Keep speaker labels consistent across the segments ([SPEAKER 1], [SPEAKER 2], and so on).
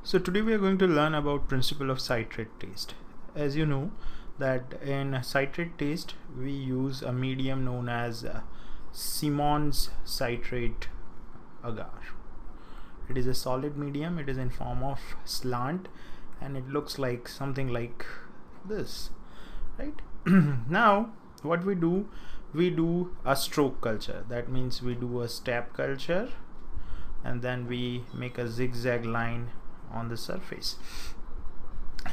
[SPEAKER 1] So today we are going to learn about principle of citrate test. As you know that in citrate test we use a medium known as Simon's citrate agar. It is a solid medium, it is in form of slant and it looks like something like this, right? Now what we do a stroke culture. That means we do a step culture and then we make a zigzag line on the surface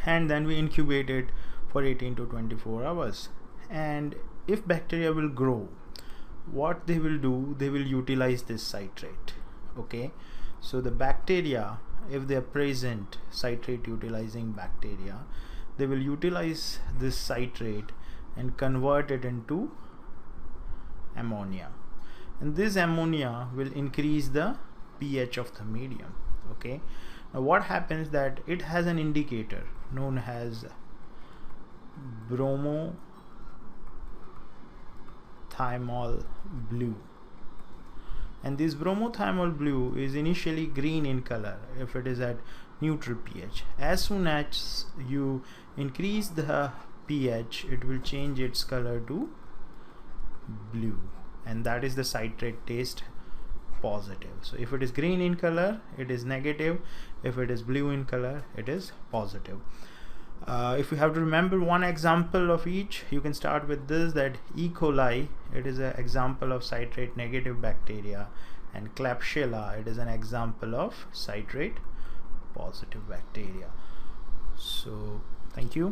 [SPEAKER 1] and then we incubate it for 18 to 24 hours. And if bacteria will grow, what they will do, they will utilize this citrate. Okay, so the bacteria, if they are present, citrate utilizing bacteria, they will utilize this citrate and convert it into ammonia, and this ammonia will increase the pH of the medium. Okay, now what happens that it has an indicator known as bromothymol blue, and this bromothymol blue is initially green in color if it is at neutral pH. As soon as you increase the pH, it will change its color to blue, and that is the citrate test positive. So if it is green in color, it is negative. If it is blue in color, it is positive. If you have to remember one example of each, you can start with this, that E. coli, it is an example of citrate negative bacteria, and Klebsiella, it is an example of citrate positive bacteria. So thank you.